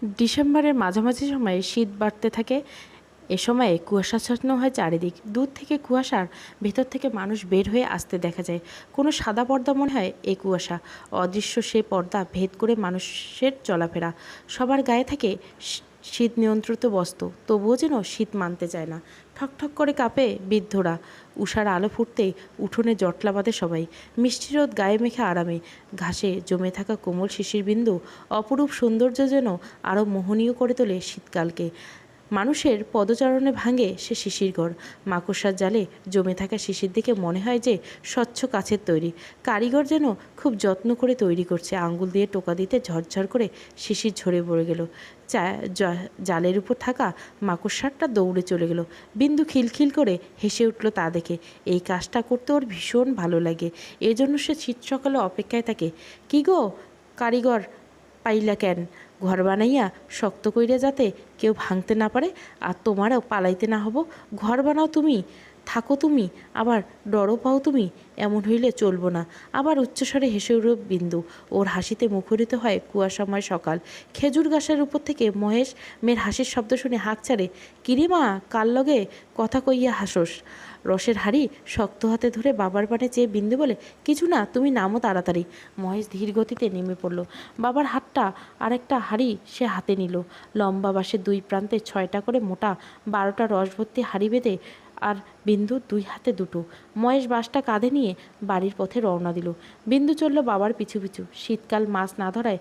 ডিসেম্বরের মাঝামাঝি সময়ে শীত বাড়তে থাকে। এ সময়ে কুয়াশাচ্ছন্ন হয় চারিদিক। দূর থেকে কুয়াশার ভেতর থেকে মানুষ বের হয়ে আসতে দেখা যায়। কোনো সাদা পর্দা মনে হয় এই কুয়াশা। অদৃশ্য সে পর্দা ভেদ করে মানুষের চলাফেরা। সবার গায়ে থাকে শীত নিয়ন্ত্রিত বস্ত্র, তবুও যেন শীত মানতে চায় না। ঠকঠক করে কাঁপে বৃদ্ধরা। উষার আলো ফুটতেই উঠোনে জটলা বাঁধে সবাই। মিষ্টি রোদ গায়ে মেখে আরামে। ঘাসে জমে থাকা কোমল শিশির বিন্দু অপরূপ সৌন্দর্য যেন আরও মোহনীয় করে তোলে শীতকালকে। মানুষের পদচারণে ভাঙে সে শিশিরঘর। মাকড়সার জালে জমে থাকা শিশির দেখে মনে হয় যে স্বচ্ছ কাচের তৈরি। কারিগর যেন খুব যত্ন করে তৈরি করছে। আঙ্গুল দিয়ে টোকা দিতে ঝরঝর করে শিশির ঝরে পড়ে গেল। জালের উপর থাকা মাকড়সারটা দৌড়ে চলে গেল। বিন্দু খিলখিল করে হেসে উঠল তা দেখে। এই কাজটা করতে ওর ভীষণ ভালো লাগে। এজন্য সে শীত সকালে অপেক্ষায় থাকে। কি গো কারিগর, পাইলা কেন? ঘর বানাইয়া শক্ত কইরা যাতে কেউ ভাঙতে না পারে, আর তোমারও পালাইতে না হব। ঘর বানাও তুমি, থাকো তুমি, আবার ডরও পাও তুমি, এমন হইলে চলবো না। আবার উচ্চস্বরে হেসে উঠল বিন্দু। ওর হাসিতে মুখরিত হয় কুয়াশাময় সকাল। খেজুর গাছের উপর থেকে মহেশ মেয়ের হাসির শব্দ শুনে হাঁক ছাড়ে। কিরে মা, কার লগে কথা কইয়া হাসোস? রসের হাড়ি শক্ত হাতে ধরে বাবার পানে চেয়ে বিন্দু বলে, কিছু না, তুমি নামো তাড়াতাড়ি। মহেশ ধীর গতিতে নেমে পড়ল। বাবার হাতটা আরেকটা হাড়ি সে হাতে নিল। লম্বা বাঁশের দুই প্রান্তে 6টা করে মোটা 12টা রস ভর্তি হাড়ি বেঁধে, আর বিন্দু দুই হাতে দুটো। মহেশ বাঁশটা কাঁধে নিয়ে বাড়ির পথে রওনা দিল। বিন্দু চলল বাবার পিছু পিছু। শীতকাল মাছ না ধরায়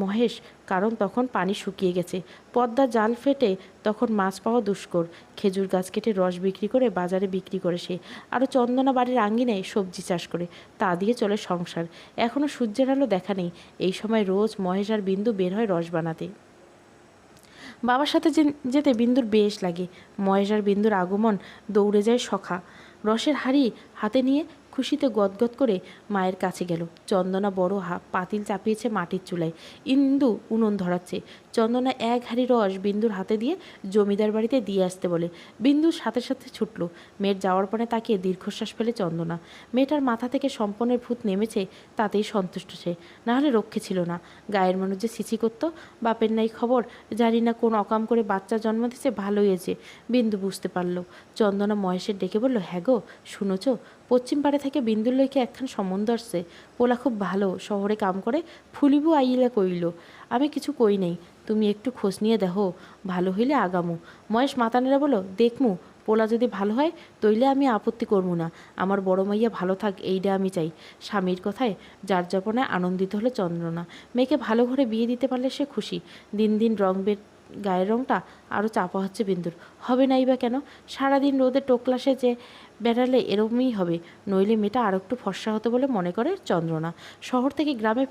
মহেশ, কারণ তখন পানি শুকিয়ে গেছে। পদ্মা জাল ফেটে তখন মাছ পাওয়া দুষ্কর। খেজুর গাছ কেটে রস বিক্রি করে বাজারে বিক্রি করে সে। আরও চন্দনা বাড়ির আঙ্গিনায় সবজি চাষ করে, তা দিয়ে চলে সংসার। এখনও সূর্যের আলো দেখা নেই। এই সময় রোজ মহেশ আর বিন্দু বের হয় রস বানাতে। বাবার সাথে যেতে বিন্দুর বেশ লাগে। মহেশ আর বিন্দুর আগমন দৌড়ে যায় সখা। রসের হাঁড়ি হাতে নিয়ে খুশিতে গদগদ করে মায়ের কাছে গেল। চন্দনা বড় পাতিল চাপিয়েছে মাটির চুলায়। ইন্দু উনুন ধরাচ্ছে। চন্দনা এক হাঁড়ি রস বিন্দুর হাতে দিয়ে জমিদার বাড়িতে দিয়ে আসতে বলে। বিন্দুর সাথে সাথে ছুটল। মেয়ের যাওয়ার পরে তাকে দীর্ঘশ্বাস ফেলে চন্দনা। মেয়েটার মাথা থেকে সম্পনের ভূত নেমেছে, তাতেই সন্তুষ্ট সে। নাহলে রক্ষে ছিল না। গায়ের মানুষ যে ছিছি করতো। বাপের নাই খবর, জানি না কোন অকাম করে বাচ্চা জন্ম দিচ্ছে, ভালো হয়েছে। বিন্দু বুঝতে পারল। চন্দনা মহেশের ডেকে বলল, হ্যাঁ গো, শুনেছ? পশ্চিম পাড়ে থেকে বিন্দুর লইকে একখান সম্বন্ধ আসছে। পোলা খুব ভালো, শহরে কাম করে। ফুলিবু আইলা কইল। আমি কিছু কই নাই, তুমি একটু খোঁজ নিয়ে দেখো, ভালো হইলে আগামু। মহেশ মাথা নেড়ে বলল, দেখমু, পোলা যদি ভালো হয় তইলে আমি আপত্তি করবো না। আমার বড় মাইয়া ভালো থাক, এইটা আমি চাই। স্বামীর কথায় যার যাপনায় আনন্দিত হলে চন্দ্রনা। মেয়েকে ভালো ঘরে বিয়ে দিতে পারলে সে খুশি। দিন দিন গায়ের রংটা আরও চাপা হচ্ছে বিন্দুর। হবে নাই বা কেন? সারাদিন রোদে টোকলা সেজে বেড়ালে এরমই হবে, নইলে মেয়েটা আর একটু ফর্সা হতো বলে মনে করে চন্দ্রনা। শহর থেকে গ্রামে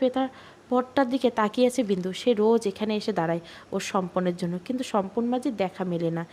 পথটার দিকে তাকিয়েছে বিন্দু। সে রোজ এখানে এসে দাঁড়ায় ওর সম্পনের জন্য, কিন্তু সম্পন মাঝে দেখা মেলে না।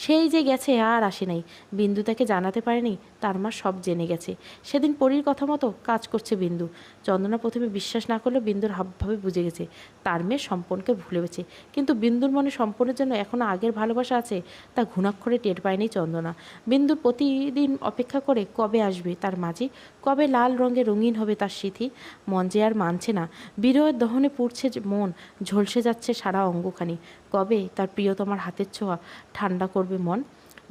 সেই যে গেছে আর আসে নাই। বিন্দু তাকে জানাতে পারেনি, তার মা সব জেনে গেছে। সেদিন পরীর কথা মতো কাজ করছে বিন্দু। চন্দনা প্রথমে বিশ্বাস না করলেও বিন্দুর হাবভাবে বুঝে গেছে তার মেয়ে সম্পনকে ভুলে গেছে। কিন্তু বিন্দুর মনে সম্পনের জন্য এখনও আগের ভালোবাসা আছে, তা ঘুণাক্ষরে টের পায়নি চন্দনা। বিন্দুর প্রতিদিন অপেক্ষা করে কবে আসবে তার মাঝি, কবে লাল রঙে রঙিন হবে তার স্মৃতি। মন যে আর মানছে না। বিরহের দহনে পুড়ছে মন, ঝলসে যাচ্ছে সারা অঙ্গখানি। কবে তার প্রিয়তমার হাতের ছোঁয়া ঠান্ডা করবে মন।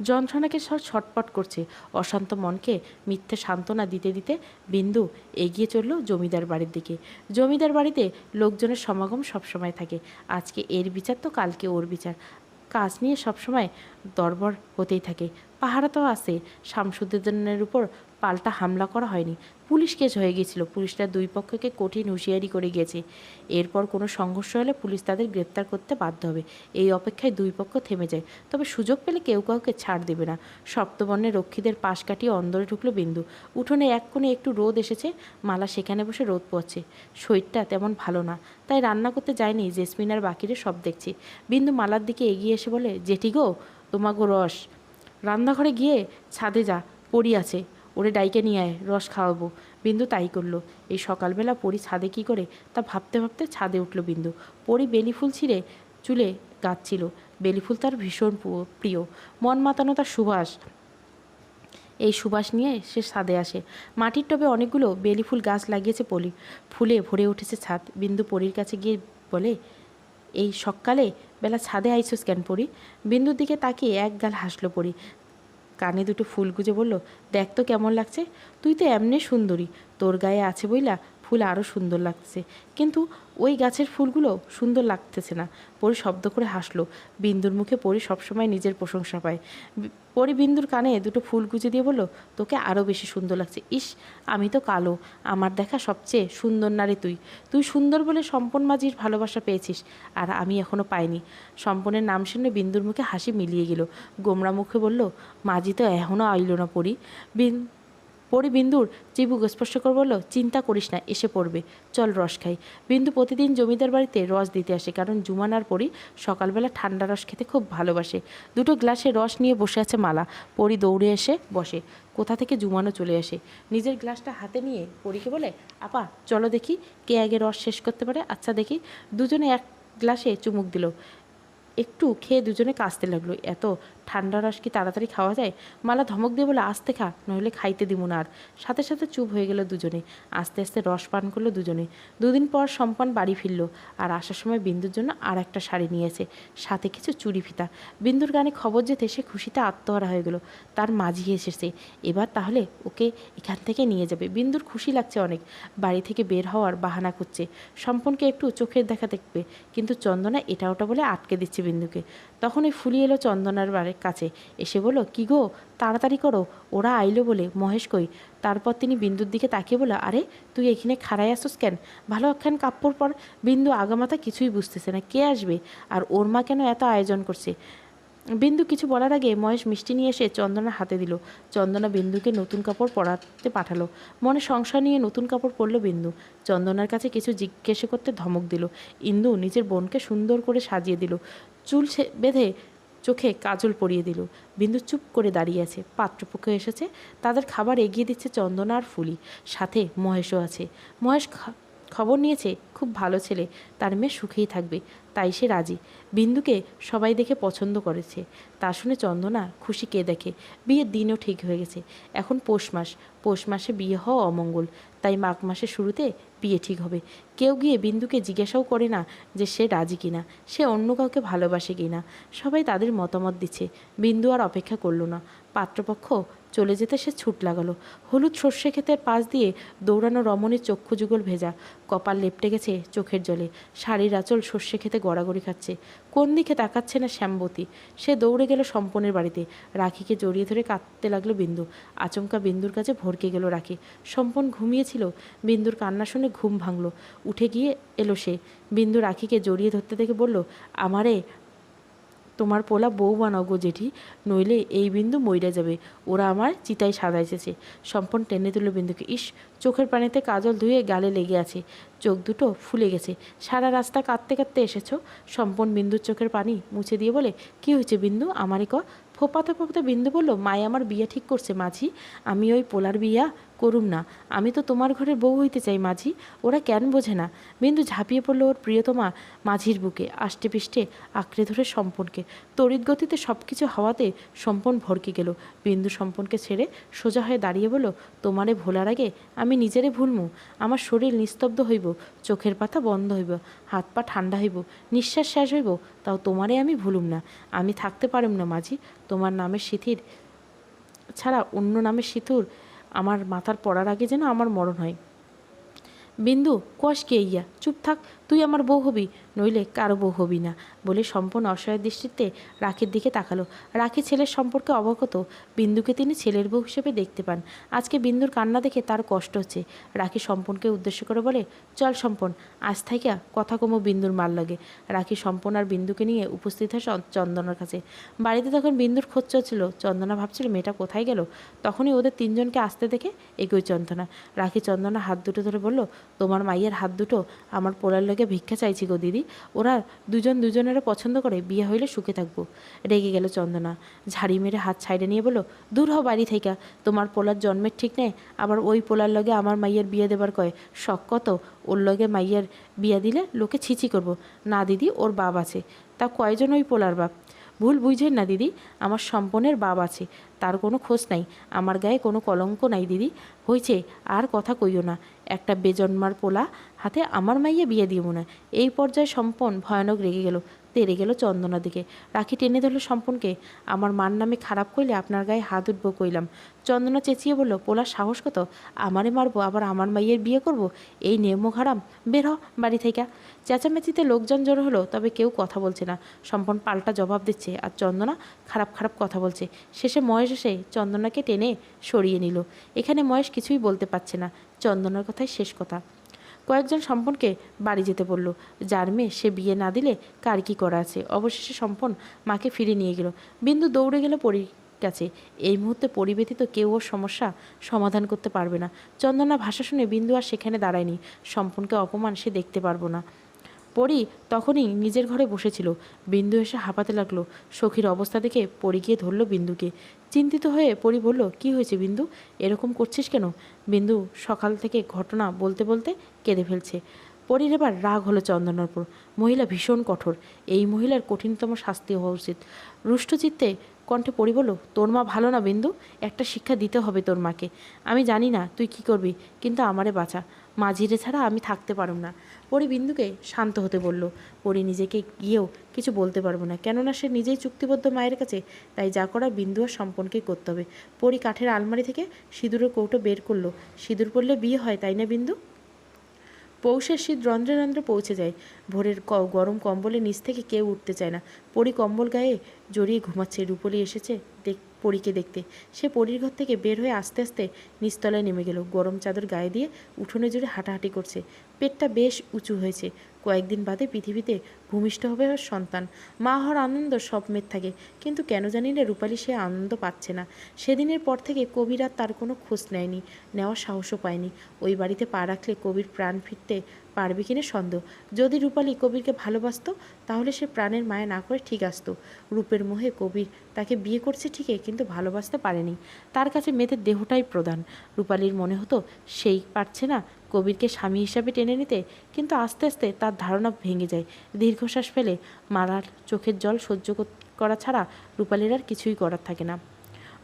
যন্ত্রণাকে ছটপট করছে। অশান্ত মনকে মিথ্যে সান্ত্বনা দিতে দিতে বিন্দু এগিয়ে চলল জমিদার বাড়ির দিকে। জমিদার বাড়িতে লোকজনের সমাগম সবসময় থাকে। আজকে এর বিচার তো কালকে ওর বিচার। কাজ নিয়ে সবসময় দরবার হতেই থাকে। পাহারা তো আছে। শামসুদ্দিনের উপর পাল্টা হামলা করা হয়নি, পুলিশ কেস হয়ে গিয়েছিল। পুলিশরা দুই পক্ষকে কঠিন হুঁশিয়ারি করে গিয়েছে, এরপর কোনো সংঘর্ষ হলে পুলিশ তাদের গ্রেপ্তার করতে বাধ্য হবে। এই অপেক্ষায় দুই পক্ষ থেমে যায়, তবে সুযোগ পেলে কেউ কাউকে ছাড় দেবে না। সপ্তবর্ণের রক্ষীদের পাশ কাটিয়ে অন্দরে ঢুকলো বিন্দু। উঠোনে এক কোণে একটু রোদ এসেছে। মালা সেখানে বসে রোদ পোয়াচ্ছে। শরীরটা তেমন ভালো না, তাই রান্না করতে যায়নি। জেসমিন আর বাকিরে সব দেখছি। বিন্দু মালার দিকে এগিয়ে এসে বলে, জেঠি গো, তোমাগো রস। রান্নাঘরে গিয়ে ছাদে যা, পড়ি আছে, ওরে ডাইকে নিয়ে আয়, রস খাওয়াবো। বিন্দু তাই করলো। এই সকালবেলা পরি ছাদে কি করে তা ভাবতে ভাবতে ছাদে উঠল বিন্দু। পরি বেলি ফুল ছিঁড়ে চুলে গাচ্ছিল। বেলি ফুল তার ভীষণ প্রিয়। মন মাতানো তার সুবাস। এই সুবাস নিয়ে সে ছাদে আসে। মাটির টবে অনেকগুলো বেলি ফুল গাছ লাগিয়েছে পলি। ফুলে ভরে উঠেছে ছাদ। বিন্দু পরীর কাছে গিয়ে বলে, এই সকালে বেলা ছাদে আইসোস কেন পড়ি? বিন্দুর দিকে তাকিয়ে এক গাল হাসলো পড়ি, কানে দুটো ফুল গুজে বলল, দেখ তো কেমন লাগছে। তুই তো এমনি সুন্দরী, তোর গায়ে আছে বইলা ফুল আরও সুন্দর লাগছে, কিন্তু ওই গাছের ফুলগুলো সুন্দর লাগতেছে না। পরি শব্দ করে হাসলো। বিন্দুর মুখে পরি সবসময় নিজের প্রশংসা পায়। পরি বিন্দুর কানে দুটো ফুল গুজে দিয়ে বলল, তোকে আরও বেশি সুন্দর লাগছে। ইস, আমি তো কালো, আমার দেখা সবচেয়ে সুন্দর নারী তুই। তুই সুন্দর বলে সম্পন মাঝির ভালোবাসা পেয়েছিস, আর আমি এখনও পাইনি। সম্পনের নাম শুনে বিন্দুর মুখে হাসি মিলিয়ে গেল। গোমরা মুখে বলল, মাঝি তো এখনও আইল না পরি। পরি বিন্দুর চিবুক স্পর্শ করে বলল, চিন্তা করিস না, এসে পড়বে, চল রস খাই। বিন্দু প্রতিদিন জমিদার বাড়িতে রস দিতে আসে, কারণ জুমান আর পরি সকালবেলা ঠান্ডা রস খেতে খুব ভালোবাসে। দুটো গ্লাসে রস নিয়ে বসে আছে মালা। পরি দৌড়ে এসে বসে। কোথা থেকে জুমানও চলে আসে, নিজের গ্লাসটা হাতে নিয়ে পরিকে বলে, আপা চলো দেখি কে আগে রস শেষ করতে পারে। আচ্ছা দেখি। দুজনে এক গ্লাসে চুমুক দিল। একটু খেয়ে দুজনে কাশতে লাগলো। এত ঠান্ডা রস কি তাড়াতাড়ি খাওয়া যায়? মালা ধমক দিয়ে বলে, আস্তে খা, নইলে খাইতে দিব না আর। সাথে সাথে চুপ হয়ে গেল দুজনে। আস্তে আস্তে রস পান করলো দুজনে। দুদিন পর সম্পান বাড়ি ফিরল, আর আসার সময় বিন্দুর জন্য আর একটা শাড়ি নিয়েছে, সাথে কিছু চুড়ি ফিতা। বিন্দুর গানে খবর যেতে সে খুশিতে আত্মহারা হয়ে গেল। তার মাঝি এসেছে, এবার তাহলে ওকে এখান থেকে নিয়ে যাবে। বিন্দুর খুশি লাগছে অনেক। বাড়ি থেকে বের হওয়ার বাহানা করছে, সম্পনকে একটু চোখের দেখা দেখবে, কিন্তু চন্দনা এটা ওটা বলে আটকে দিচ্ছে বিন্দুকে। তখন ওই ফুলি এলো চন্দনার বাড়ির কাছে, এসে বলল, কি গো তাড়াতাড়ি করো, ওরা আইলো বলে। মহেশ কই? তারপর তিনি বিন্দুর দিকে তাকিয়ে বলল, আরে তুই এখানে খাড়াই আসোস কেন? ভালো একখান কাপড় পর। বিন্দু আগামাথা কিছুই বুঝতেছে না, কে আসবে আর ওর মা কেন এত আয়োজন করছে। বিন্দু কিছু বলার আগে মহেশ মিষ্টি নিয়ে এসে চন্দনার হাতে দিল। চন্দনা বিন্দুকে নতুন কাপড় পরাতে পাঠালো। মনে সংসার নিয়ে নতুন কাপড় পরল বিন্দু। চন্দনার কাছে কিছু জিজ্ঞেস করতে ধমক দিল। ইন্দু নিজের বোনকে সুন্দর করে সাজিয়ে দিল, চুল বেঁধে চোখে কাজল পরিয়ে দিল। বিন্দু চুপ করে দাঁড়িয়ে আছে। পাত্রপক্ষ এসেছে, তাদের খাবার এগিয়ে দিচ্ছে চন্দনা আর ফুলি, সাথে মহেশও আছে। মহেশ খবর নিয়েছে, খুব ভালো ছেলে, তার মেয়ে সুখেই থাকবে, তাই সে রাজি। বিন্দুকে সবাই দেখে পছন্দ করেছে। তা শুনে চন্দনা খুশি কে দেখে। বিয়ের দিনও ঠিক হয়ে গেছে। এখন পৌষ মাস, পৌষ মাসে বিয়ে হওয়া অমঙ্গল, তাই মাঘ মাসের শুরুতে বিয়ে ঠিক হবে। কেউ গিয়ে বিন্দুকে জিজ্ঞাসাও করে না যে সে রাজি কিনা, সে অন্য কাউকে ভালোবাসে কিনা। সবাই তাদের মতামত দিচ্ছে। বিন্দু আর অপেক্ষা করলো না। পাত্রপক্ষ চলে যেতে সে ছুট লাগালো। হলুদ সর্ষে ক্ষেতের পাশ দিয়ে দৌড়ানো রমণীর চক্ষু যুগল ভেজা, কপাল লেপটে গেছে চোখের জলে। শাড়ির আঁচল সর্ষে খেতে গড়াগড়ি খাচ্ছে। কোন দিকে তাকাচ্ছে না শ্যামবতী। সে দৌড়ে গেল সম্পনের বাড়িতে। রাখিকে জড়িয়ে ধরে কাঁদতে লাগলো বিন্দু। আচমকা বিন্দুর কাছে ভরকে গেল রাখি। সম্পন ঘুমিয়েছিল। বিন্দুর কান্না শুনে ঘুম ভাঙল। উঠে গিয়ে এলো সে। বিন্দু রাখিকে জড়িয়ে ধরতে দেখে বলল, আমারে তোমার পোলা বউ বানাও গো জেঠি, নইলে এই বিন্দু মইরা যাবে। ওরা আমার চিতায় সাজাইছে। সম্পন টেনে তুলল বিন্দুকে। ইস, চোখের পানিতে কাজল ধুয়ে গালে লেগে আছে, চোখ দুটো ফুলে গেছে। সারা রাস্তা কাঁদতে কাঁদতে এসেছো? সম্পন বিন্দুর চোখের পানি মুছে দিয়ে বলে, কি হয়েছে বিন্দু, আমারই ক। ফোপাতে ফোপাতে বিন্দু বলল, মায়ে আমার বিয়ে ঠিক করছে মাঝি, আমি ওই পোলার বিয়া করুম না। আমি তো তোমার ঘরের বউ হইতে চাই মাঝি, ওরা কেন বোঝে না। বিন্দু ঝাঁপিয়ে পড়লো ওর প্রিয়তমা মাঝির বুকে, আষ্টে পিষ্টে আঁকড়ে ধরে সম্পনকে। তড়িৎ গতিতে সব কিছু হওয়াতে সম্পন ভরকে গেল। বিন্দু সম্পনকে ছেড়ে সোজা হয়ে দাঁড়িয়ে বলল, তোমারে ভোলার আগে আমি নিজেরে ভুলমু। আমার শরীর নিস্তব্ধ হইব, চোখের পাতা বন্ধ হইব, হাত পা ঠান্ডা হইব, নিঃশ্বাস শেষ হইব, তাও তোমারে আমি ভুলুম না। আমি থাকতে পারুম না মাঝি, তোমার নামের সিথির ছাড়া অন্য নামের সিঁথুর আমার মাথার পড়ার আগে যেন আমার মরণ হয়। বিন্দু কোয়াস কে ইয়া, চুপ থাক, তুই আমার বউ হবি, নইলে কারো বউ হবি না, বলে সম্পূর্ণ অসহায় দৃষ্টিতে রাখির দিকে তাকালো। রাখি ছেলের সম্পর্কে অবগত। বিন্দুকে তিনি ছেলের বউ হিসেবে দেখতে পান। আজকে বিন্দুর কান্না দেখে তার কষ্ট হচ্ছে। রাখি সম্পনকে উদ্দেশ্য করে বলে, চল সম্পন, আজ থাইকা কথা কমো বিন্দুর মাল লাগে। রাখি সম্পন আর বিন্দুকে নিয়ে উপস্থিত হয় চন্দনার কাছে। বাড়িতে তখন বিন্দুর খোঁজ চলছিল। চন্দনা ভাবছিল মেয়েটা কোথায় গেল। তখনই ওদের তিনজনকে আসতে দেখে এগোয় চন্দনা। রাখি চন্দনা হাত দুটো ধরে বলল, তোমার মাইয়ের হাত দুটো আমার পোলার লগে ভিক্ষা চাইছি গো দিদি, ওরা দুজন দুজনেরা পছন্দ করে, বিয়ে হইলে সুখে থাকবো। রেগে গেল চন্দনা, ঝাড়ি মেরে হাত ছাইড়ে নিয়ে বলল, দূর হও বাড়ি থাইকা, তোমার পোলার জন্মের ঠিক নেই, আবার ওই পোলার লগে আমার মাইয়ের বিয়ে দেবার কয়, শখ কত, ওর লগে মাইয়ের বিয়ে দিলে লোকে ছিছি করব। না দিদি, ওর বাপ আছে, তা কয়জন ওই পোলার বাপ? ভুল বুঝেন না দিদি, আমার সম্পনের বাপ আছে, তার কোনো খোঁজ নাই, আমার গায়ে কোনো কলঙ্ক নাই দিদি। হয়েছে, আর কথা কইও না, একটা বেজন্মার পোলা হাতে আমার মাইয়ে বিয়ে দিব না। এই পর্যায়ে সম্পন ভয়ানক রেগে গেল, তেড়ে গেল চন্দনার দিকে। রাখি টেনে ধরল সম্পনকে। আমার মার নামে খারাপ কইলে আপনার গায়ে হাত উঠবো কইলাম। চন্দনা চেঁচিয়ে বলল, পোলার সাহস কত, আমারে মারবো, আবার আমার মাইয়ের বিয়ে করব? এই নেমুখ হারাম, বের হ বাড়ি থেকে। চেঁচামেচিতে লোকজন জড়ো হলো, তবে কেউ কথা বলছে না। সম্পন পাল্টা জবাব দিচ্ছে, আর চন্দনা খারাপ খারাপ কথা বলছে। শেষে মহেশ এসে চন্দনাকে টেনে সরিয়ে নিল। এখানে মহেশ কিছুই বলতে পারছে না, চন্দনার কথাই শেষ কথা। কয়েকজন সম্পনকে বাড়ি যেতে বলল, যার মেয়ে সে বিয়ে না দিলে কার কী করা আছে। অবশেষে সম্পন মাকে ফিরে নিয়ে গেল। বিন্দু দৌড়ে গেল পরীর কাছে। এই মুহূর্তে পরি ব্যতীত কেউ ওর সমস্যা সমাধান করতে পারবে না। চন্দনা ভাষা শুনে বিন্দু আর সেখানে দাঁড়ায়নি। সম্পনকে অপমান সে দেখতে পারবো না। পরি তখনই নিজের ঘরে বসেছিল। বিন্দু এসে হাঁপাতে লাগলো। সখীর অবস্থা দেখে পরি গিয়ে ধরল বিন্দুকে। চিন্তিত হয়ে পরি বলল, কি হয়েছে বিন্দু, এরকম করছিস কেন? বিন্দু সকাল থেকে ঘটনা বলতে বলতে কেঁদে ফেলছে। পরির এবার রাগ হলো চন্দনার উপর। মহিলা ভীষণ কঠোর, এই মহিলার কঠিনতম শাস্তি হওয়া উচিত। রুষ্টচিত্তে কণ্ঠে পরি বলল, তোর মা ভালো না বিন্দু, একটা শিক্ষা দিতে হবে তোর মাকে। আমি জানি না তুই কি করবি, কিন্তু আমারে বাঁচা, মাঝিরে ছাড়া আমি থাকতে পারব না। পরি বিন্দুকে শান্ত হতে বলল। পরি নিজেকে গিয়েও কিছু বলতে পারবো না, কেননা সে নিজেই চুক্তিবদ্ধ মায়ের কাছে। তাই যা করার বিন্দু আর সম্পনকেই করতে হবে। পরি কাঠের আলমারি থেকে সিঁদুরের কৌটো বের করলো। সিঁদুর পরলে বিয়ে হয়, তাই না বিন্দু? পৌষের শীত রন্ধ্রে রন্ধ্রে পৌঁছে যায়। ভোরের গরম কম্বলের নিচ থেকে কেউ উঠতে চায় না। পরি কম্বল গায়ে জড়িয়ে ঘুমাচ্ছে। রূপলি এসেছে পরীকে দেখতে। সে পরীর ঘর থেকে বের হয়ে আস্তে আস্তে নিচতলায় নেমে গেল। গরম চাদর গায়ে দিয়ে উঠোনে জুড়ে হাঁটাহাঁটি করছে। পেটটা বেশ উঁচু হয়েছে। কয়েকদিন বাদে পৃথিবীতে ভূমিষ্ঠ হবে ওর সন্তান। মা হওয়ার আনন্দ সব মেয়ের থাকে, কিন্তু কেন জানি না রূপালী সে আনন্দ পাচ্ছে না। সেদিনের পর থেকে কবির আর তার কোনো খোঁজ নেয়নি, নেওয়ার সাহসও পায়নি। ওই বাড়িতে পা রাখলে কবির প্রাণ ফিরতে পারবে কিনা সন্দেহ। যদি রূপালী কবিরকে ভালোবাসত, তাহলে সে প্রাণের মায়া না করে ঠিক আসতো। রূপের মোহে কবির তাকে বিয়ে করছে ঠিকই, কিন্তু ভালোবাসতে পারেনি। তার কাছে মেয়েদের দেহটাই প্রধান। রূপালীর মনে হতো সেই পারছে না কবিরকে স্বামী হিসাবে টেনে নিতে, কিন্তু আস্তে আস্তে তার ধারণা ভেঙে যায়। দীর্ঘশ্বাস ফেলে মারার চোখের জল সহ্য করা ছাড়া রূপালীর আর কিছুই করার থাকে না।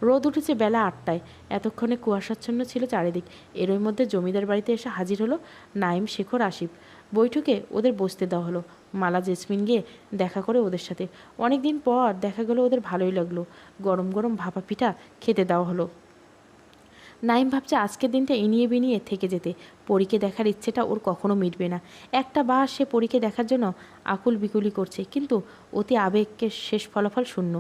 রোদ উঠেছে বেলা 8টায়। এতক্ষণে কুয়াশাচ্ছন্ন ছিল চারিদিক। এরই মধ্যে জমিদার বাড়িতে এসে হাজির হলো নাইম, শেখর, আসিফ। বৈঠকে ওদের বসতে দেওয়া হলো। মালা জেসমিন গিয়ে দেখা করে ওদের সাথে। অনেক দিন পর দেখা গেল, ওদের ভালোই লাগলো। গরম গরম ভাপা পিঠা খেতে দেওয়া হলো। নাইম ভাবছে আজকের দিনটা ইনিয়ে বিনিয়ে থেকে যেতে। পরীকে দেখার ইচ্ছেটা ওর কখনো মিটবে না। একটা বার সে পরীকে দেখার জন্য আকুল বিকুলি করছে, কিন্তু অতি আবেগকে শেষ ফলাফল শূন্য।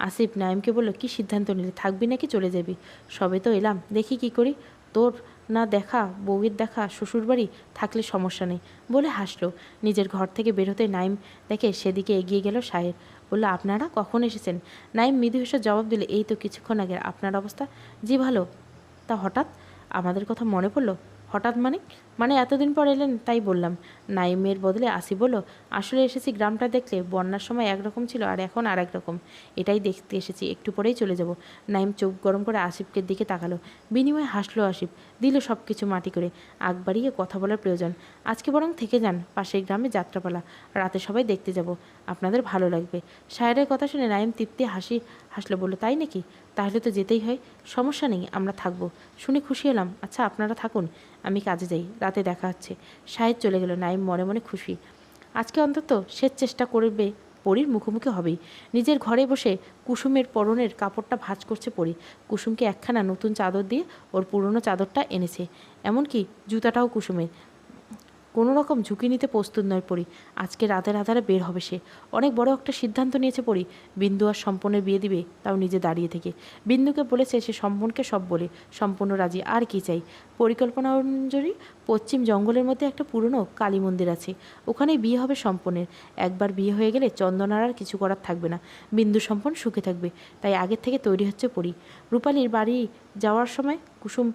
আসিফ নাইমকে বলল, কি সিদ্ধান্ত নিলে, থাকবি নাকি চলে যাবি? সবে তো এলাম, দেখি কি করি। তোর না দেখা বউয়ের দেখা শ্বশুরবাড়ি, থাকলে সমস্যা নেই বলে হাসলো। নিজের ঘর থেকে বেরোতে নাইম দেখে সেদিকে এগিয়ে গেল সাহেব। বলল, আপনারা কখন এসেছেন? নাইম মৃদু হেসে জবাব দিলে, এই তো কিছুক্ষণ আগে। আপনার অবস্থা? জি ভালো। তা হঠাৎ আমাদের কথা মনে পড়লো? হঠাৎ মানে এতদিন পর এলেন তাই বললাম। নাইমের বদলে আসি বলল, আসলে এসেছি গ্রামটা দেখলে, বন্যার সময় একরকম ছিল আর এখন আর একরকম, এটাই দেখতে এসেছি, একটু পরেই চলে যাব। নাইম চোখ গরম করে আসিফকে দিকে তাকালো। বিনিময়ে হাসলো আসিফ, দিল সব কিছু মাটি করে। আগ বাড়িয়ে কথা বলার প্রয়োজন। আজকে বরং থেকে যান, পাশের গ্রামে যাত্রাপালা, রাতে সবাই দেখতে যাব, আপনাদের ভালো লাগবে। শায়েরের কথা শুনে নাইম তৃপ্তি হাসলো, বলল, তাই নাকি? তাহলে তো যেতেই হয়। সমস্যা নেই, আমরা থাকবো। শুনে খুশি হলাম। আচ্ছা আপনারা থাকুন, আমি কাজে যাই, রাতে দেখা হচ্ছে। শাহেদ চলে গেল। নাইম মনে মনে খুশি। আজকে অন্তত সে চেষ্টা করবে পরীর মুখোমুখি হবেই। নিজের ঘরে বসে কুসুমের পরনের কাপড়টা ভাঁজ করছে পরী। কুসুমকে একখানা নতুন চাদর দিয়ে ওর পুরনো চাদরটা এনেছে। এমনকি জুতাটাও কুসুমের। কোনো রকম ঝুঁকি নিতে প্রস্তুত নয় পরী। আজকে রাতের আধারে বের হবে সে। অনেক বড় একটা সিদ্ধান্ত নিয়েছে পরী। বিন্দু আর সম্পূর্ণের বিয়ে দিবে, তাও নিজে দাঁড়িয়ে থেকে। বিন্দুকে বলেছে সে সম্পূর্ণকে সব বলে। সম্পূর্ণ রাজি, আর কি চাই। পরিকল্পনা অনুযায়ী পশ্চিম জঙ্গলের মধ্যে একটা পুরনো কালী মন্দির আছে, ওখানেই বিয়ে হবে সম্পূর্ণের। একবার বিয়ে হয়ে গেলে চন্দনার আর কিছু করার থাকবে না। বিন্দু সম্পূর্ণ সুখে থাকবে, তাই আগের থেকে তৈরি হচ্ছে পরী। রূপালীর বাড়ি যাওয়ার সময় কুসুম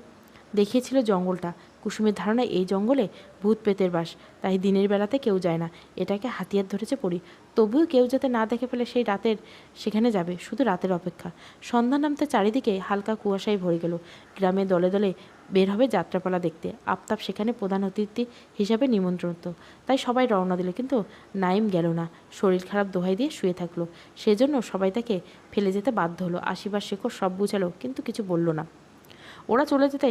দেখিয়েছিল জঙ্গলটা। কুসুমের ধারণা এই জঙ্গলে ভূত প্রেতের বাস, তাই দিনের বেলাতে কেউ যায় না। এটাকে হাতিয়ার ধরেছে পড়ি। তবুও কেউ যাতে না দেখে ফেলে সেই রাতের সেখানে যাবে, শুধু রাতের অপেক্ষা। সন্ধ্যা নামতে চারিদিকে হালকা কুয়াশায় ভরে গেল। গ্রামে দলে দলে বের হবে যাত্রাপালা দেখতে। আফতাব সেখানে প্রধান অতিথি হিসাবে নিমন্ত্রিত, তাই সবাই রওনা দিল। কিন্তু নাইম গেল না, শরীর খারাপ দোহাই দিয়ে শুয়ে থাকলো। সেজন্য সবাই তাকে ফেলে যেতে বাধ্য হলো। আশিবার শেখর সব বুঝালো, কিন্তু কিছু বলল না। ওরা চলে যেতে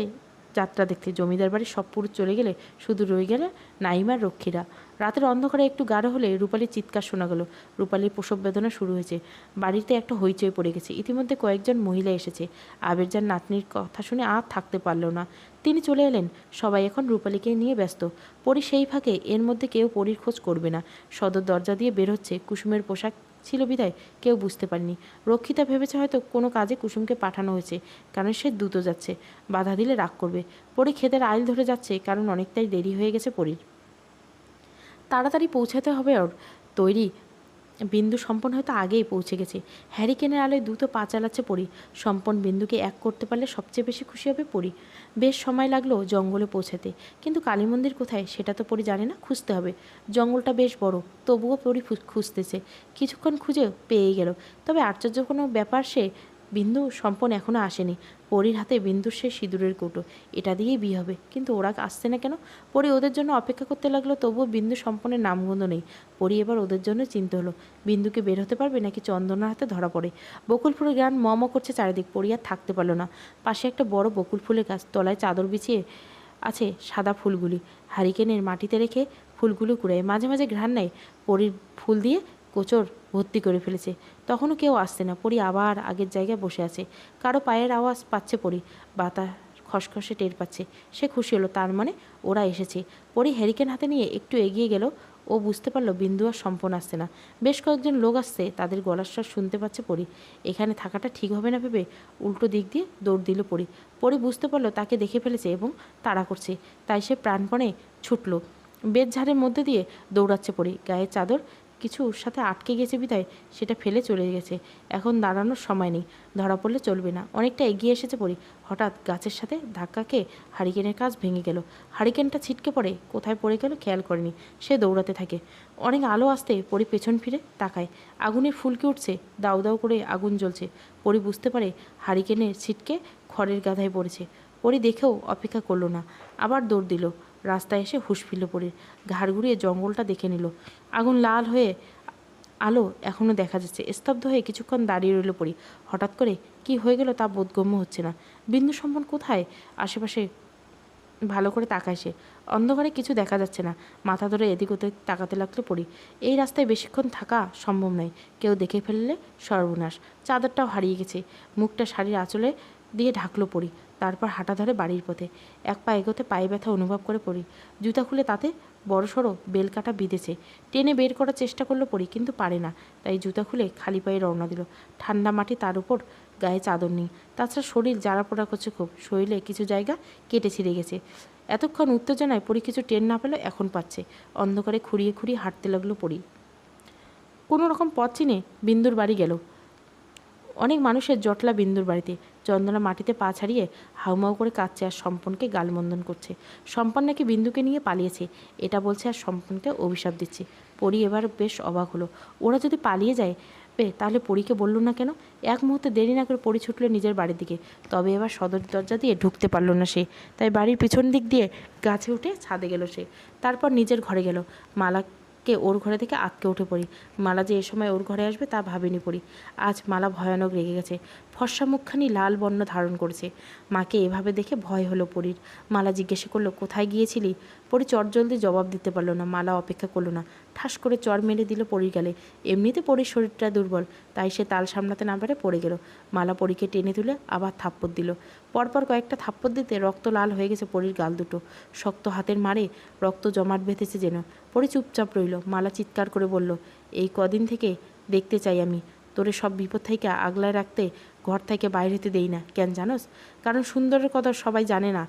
যাত্রা দেখতে জমিদার বাড়ির সব পুরুষ চলে গেলে শুধু রয়ে গেলে নাইমার রক্ষীরা। রাতের অন্ধকারে একটু গাঢ় হলে রূপালীর চিৎকার শোনা গেল। রূপালীর প্রসব বেদনা শুরু হয়েছে। বাড়িতে একটা হইচই পড়ে গেছে। ইতিমধ্যে কয়েকজন মহিলা এসেছে। আবেরজান নাতনির কথা শুনে আর থাকতে পারল না, তিনি চলে এলেন। সবাই এখন রূপালীকে নিয়ে ব্যস্ত। পরি সেই ফাঁকে এর মধ্যে কেউ পরীর খোঁজ করবে না। সদর দরজা দিয়ে বের হচ্ছে। কুসুমের পোশাক ছিল বিদায় কেউ বুঝতে পারেনি। রক্ষিতা ভেবেছে হয়তো কোনো কাজে কুসুমকে পাঠানো হয়েছে, কারণ সে দ্রুত যাচ্ছে, বাধা দিলে রাগ করবে। পরি ক্ষেতের আইল ধরে যাচ্ছে, কারণ অনেকটাই দেরি হয়ে গেছে পরীর। তাড়াতাড়ি পৌঁছাতে হবে ওর। তৈরি বিন্দু সম্পন্ন হয়তো আগেই পৌঁছে গেছে। হ্যারিকেনের আলোয় দ্রুত পা চালাচ্ছে পরি। সম্পন বিন্দুকে এক করতে পারলে সবচেয়ে বেশি খুশি হবে পরি। বেশ সময় লাগলো জঙ্গলে পৌঁছাতে, কিন্তু কালী মন্দির কোথায় সেটা তো পরি জানে না, খুঁজতে হবে। জঙ্গলটা বেশ বড়, তবুও পরি খুঁজতেছে। কিছুক্ষণ খুঁজে পেয়ে গেল। তবে আশ্চর্য কোনো ব্যাপার, সে বিন্দু সম্পন এখনও আসেনি। পরীর হাতে বিন্দুর সে সিঁদুরের কৌটো, এটা দিয়েই বিয়ে হবে। কিন্তু ওরা আসছে না কেন? পরি ওদের জন্য অপেক্ষা করতে লাগলো, তবুও বিন্দু সম্পনের নামগন্ধ নেই। পরি এবার ওদের জন্য চিন্তা হলো, বিন্দুকে বের হতে পারবে নাকি চন্দনার হাতে ধরা পড়ে। বকুল গান ম করছে চারিদিক। পরি আর থাকতে পারলো না। পাশে একটা বড় বকুল ফুলের গাছ, তলায় চাদর বিছিয়ে আছে সাদা ফুলগুলি। হারিকেনের মাটিতে রেখে ফুলগুলো কুড়ায়, মাঝে মাঝে ঘ্রাণ নেয়। পরির ফুল দিয়ে কোচর ভর্তি করে ফেলেছে। তখনও কেউ আসছে না। পরি আবার আগের জায়গায় বসে আছে। কারো পায়ের আওয়াজ পাচ্ছে পরি, বাতাস খসখসে টের পাচ্ছে। সে খুশি হলো, তার মানে ওরা এসেছে। পরি হ্যারিকেন হাতে নিয়ে একটু এগিয়ে গেল। ও বুঝতে পারলো বিন্দু আর সম্পন আসছে না। বেশ কয়েকজন লোক আসছে, তাদের গলার স্বর শুনতে পাচ্ছে পরি। এখানে থাকাটা ঠিক হবে না ভেবে উল্টো দিক দিয়ে দৌড় দিল পরি। পরি বুঝতে পারলো তাকে দেখে ফেলেছে এবং তাড়া করছে, তাই সে প্রাণপণে ছুটল। বেতঝাড়ের মধ্যে দিয়ে দৌড়াচ্ছে পরি। গায়ের চাদর কিছুর সাথে আটকে গেছে বিধায় সেটা ফেলে চলে গেছে। এখন দাঁড়ানোর সময় নেই, ধরা পড়লে চলবে না। অনেকটা এগিয়ে এসেছে পরি, হঠাৎ গাছের সাথে ধাক্কা খেয়ে হারিকেনের কাজ ভেঙে গেল। হারিকেনটা ছিটকে পড়ে কোথায় পড়ে গেল খেয়াল করেনি। সে দৌড়াতে থাকে। অনেক আলো আসতে পরি পেছন ফিরে তাকায়। আগুনের ফুলকি উঠছে, দাউ দাউ করে আগুন জ্বলছে। পরি বুঝতে পারে হারিকেনের ছিটকে খড়ের গাধায় পড়েছে। পরি দেখেও অপেক্ষা করলো না, আবার দৌড় দিল। রাস্তায় এসে হুঁশ ফিরল পরির। ঘাড় ঘুরিয়ে জঙ্গলটা দেখে নিল। আগুন লাল হয়ে আলো এখনও দেখা যাচ্ছে। স্তব্ধ হয়ে কিছুক্ষণ দাঁড়িয়ে রইল পরি। হঠাৎ করে কি হয়ে গেল তা বোধগম্য হচ্ছে না। বিন্দু সম্পন কোথায়? আশেপাশে ভালো করে তাকায় সে। অন্ধকারে কিছু দেখা যাচ্ছে না। মাথা ধরে এদিক ওদিক তাকাতে লাগলো পরি। এই রাস্তায় বেশিক্ষণ থাকা সম্ভব নয়, কেউ দেখে ফেললে সর্বনাশ। চাদরটাও হারিয়ে গেছে। মুখটা শাড়ির আঁচলে দিয়ে ঢাকলো পরি। তারপর হাঁটা ধরে বাড়ির পথে। এক পা এগোতে পায়ে ব্যথা অনুভব করে পরি। জুতা খুলে তাতে বড়সড় বেলকাটা বিঁধেছে। টেনে বের করার চেষ্টা করলো পরি, কিন্তু পারে না। তাই জুতা খুলে খালি পায়ে রওনা দিল। ঠান্ডা মাটি, তার উপর গায়ে চাদর নেই। তাছাড়া শরীর জ্বালা পোড়া করছে খুব। শরীরে কিছু জায়গা কেটে ছিঁড়ে গেছে। এতক্ষণ উত্তেজনায় পরি কিছু টের না পেলেও এখন পাচ্ছে। অন্ধকারে খুঁড়িয়ে খুঁড়িয়ে হাঁটতে লাগলো পরি। কোনো রকম পথ চিনে বিন্দুর বাড়ি গেল। অনেক মানুষের জটলা বিন্দুর বাড়িতে। চন্দনা মাটিতে পা ছাড়িয়ে হাউমাউ করে কাঁদছে আর সম্পনকে গালমন্দন করছে। সম্পন নাকি বিন্দুকে নিয়ে পালিয়েছে এটা বলছে, আর সম্পনকে অভিশাপ দিচ্ছে। পরি এবার বেশ অবাক হলো। ওরা যদি পালিয়ে যায় তাহলে পরীকে বলল না কেন? এক মুহূর্তে দেরি না করে পরি ছুটল নিজের বাড়ির দিকে। তবে এবার সদর দরজা দিয়ে ঢুকতে পারল না সে, তাই বাড়ির পিছন দিক দিয়ে গাছে উঠে ছাদে গেল সে। তারপর নিজের ঘরে গেল। মালাকে ওর ঘরে থেকে আটকে উঠে পড়ি। মালা যে এ সময় ওর ঘরে আসবে তা ভাবেনি পড়ি। আজ মালা ভয়ানক রেগে গেছে। ফর্সা মুখখানি লাল বর্ণ ধারণ করেছে। মাকে এভাবে দেখে ভয় হলো পরির। মালা জিজ্ঞাসা করলো, কোথায় গিয়েছিলি? পরি চটজলদি জবাব দিতে পারলো না। মালা অপেক্ষা করলো না, ঠাস করে চর মেরে দিল পরির গালে। এমনিতে পরির শরীরটা দুর্বল, তাই সে তাল সামলাতে না পারে পড়ে গেল। মালা পরীকে টেনে তুলে আবার থাপ্পড় দিল। পরপর কয়েকটা থাপ্পড় দিতে রক্ত লাল হয়ে গেছে পরির গাল দুটো। শক্ত হাতের মারে রক্ত জমাট বেঁধেছে যেন। পরি চুপচাপ রইল। মালা চিৎকার করে বলল, এই কদিন থেকে দেখতে চাই আমি তোরে সব বিপদ থেকে আগলায় রাখতে ঘর থেকে বাইরে হতে দেই না। কেন জানোস? কারণ সুন্দরের কথা সবাই জানে না।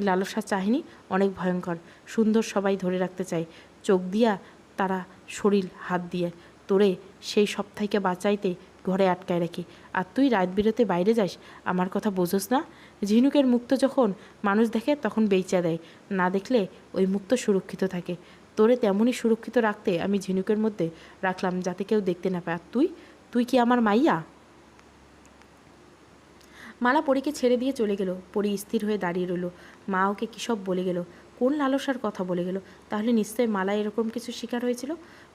লালসার চাহিনি অনেক ভয়ঙ্কর। সুন্দর সবাই ধরে রাখতে চায়, চোখ দিয়া তারা শরীর হাত দিয়ে। তোরে সেই সব থেকে বাঁচাইতে ঘরে আটকায় রাখি, আর তুই রাত বিরতে বাইরে যাস। আমার কথা বোঝোস না? ঝিনুকের মুক্ত যখন মানুষ দেখে তখন বেচা দেয়, না দেখলে ওই মুক্ত সুরক্ষিত থাকে। তোরে তেমনই সুরক্ষিত রাখতে আমি ঝিনুকের মধ্যে রাখলাম, যাতে কেউ দেখতে না পায়। আর তুই কি আমার মাইয়া? মালা পরীকে ছেড়ে দিয়ে চলে গেল। পরী স্থির হয়ে দাঁড়িয়ে রইল। মা ওকে কী সব বলে গেল, কোন লালসার কথা বলে গেল? তাহলে নিশ্চয়ই মালা এরকম কিছু শিকার হয়েছিল।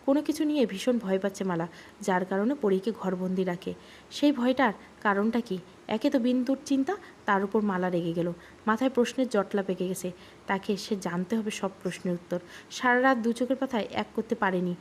কোনো কিছু নিয়ে ভীষণ ভয় পাচ্ছে মালা, যার কারণে পরীকে ঘরবন্দি রাখে। সেই ভয়টার কারণটা কি? একে তো বিন্দুর চিন্তা, তার উপর মালা রেগে গেল। মাথায় প্রশ্নের জটলা পেকে গেছে। তাকে সে জানতে হবে সব প্রশ্নের উত্তর। সারা রাত দু চোখের পাতায় এক করতে পারেনি।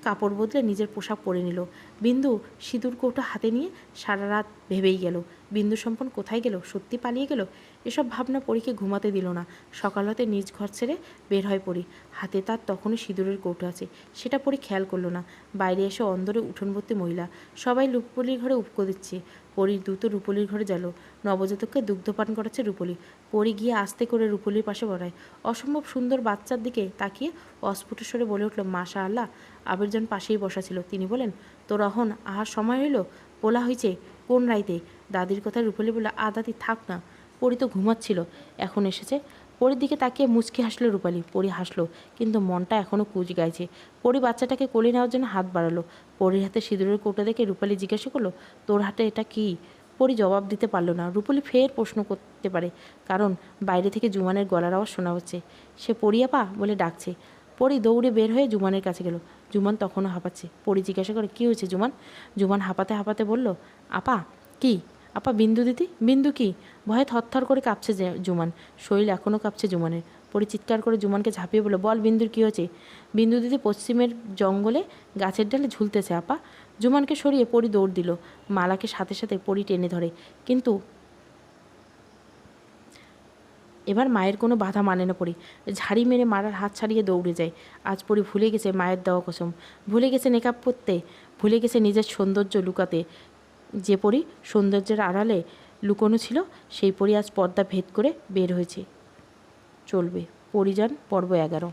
কাপড় বদলে নিজের পোশাক পরে নিল। বিন্দু সিঁদুর কৌটো হাতে নিয়ে সারা রাত ভেবেই গেল, বিন্দু সম্পন কোথায় গেল? সত্যি পালিয়ে গেল? এসব ভাবনা পরীকে ঘুমাতে দিল না। সকাল হতে নিজ ঘর ছেড়ে বের হয় পরী। হাতে তার তখনও সিঁদুরের কৌটো আছে, সেটা পরী খেয়াল করলো না। বাইরে এসে অন্দরে উঠোন ভর্তি মহিলা, সবাই রূপলির ঘরে উপকো দিচ্ছে। পরী দ্রুত রূপলির ঘরে গেল। নবজাতককে দুগ্ধপান করাচ্ছে রূপলি। পরী গিয়ে আস্তে করে রূপলির পাশে বড়ায়। অসম্ভব সুন্দর বাচ্চার দিকে তাকিয়ে অস্ফুট স্বরে বলে উঠল, মাশা আল্লাহ। আবিরজন পাশেই বসা ছিল। তিনি বলেন, তোর অহন আহার সময় হইল? বলা হয়েছে কোন রাইতে? দাদির কথায় রূপলি বলে, দাদি থাক না, পরী তো ঘুমাচ্ছিল, এখন এসেছে। পরীর দিকে তাকিয়ে মুচকি হাসলো রূপালি। পরী হাসলো, কিন্তু মনটা এখনও কুচ গাইছে। পরী বাচ্চাটাকে কোলে নেওয়ার জন্য হাত বাড়ালো। পরীর হাতে সিঁদুরের কৌটা দেখে রূপালি জিজ্ঞাসা করলো, তোর হাতে এটা কি? পরী জবাব দিতে পারলো না। রূপালি ফের প্রশ্ন করতে পারে, কারণ বাইরে থেকে জুমানের গলার আওয়াজ শোনা হচ্ছে। সে পরী আপা বলে ডাকছে। পরী দৌড়ে বের হয়ে জুমানের কাছে গেল। জুমান তখনও হাঁপাচ্ছে। পরী জিজ্ঞাসা করে, কী হয়েছে জুমান? জুমান হাঁপাতে হাঁপাতে বলল, আপা। কি? আপা বিন্দু দিদি। বিন্দু কি? ভয়ে থরথর করে কাঁপছে জুমান। শরীর এখনও কাঁপছে জুমানের। পরী চিৎকার করে জুমানকে ঝাঁপিয়ে বলল, বল বিন্দুর কী হয়েছে? বিন্দু দিদি পশ্চিমের জঙ্গলে গাছের ডালে ঝুলতেছে আপা। জুমানকে সরিয়ে পরী দৌড় দিল। মালাকে সাথে সাথে পরী টেনে ধরে, কিন্তু এবার মায়ের কোনো বাধা মানে না পরী। ঝাড়ি মেরে মারার হাত ছাড়িয়ে দৌড়ে যায়। আজ পরী ভুলে গেছে মায়ের দেওয়া কসম, ভুলে গেছে নেকাব পরতে, ভুলে গেছে নিজের সৌন্দর্য লুকাতে। যে পরী সৌন্দর্যের আড়ালে লুকোনো ছিল, সেই পরী আজ পর্দা ভেদ করে বের হয়েছে। চলবে পরিযান পর্ব 11।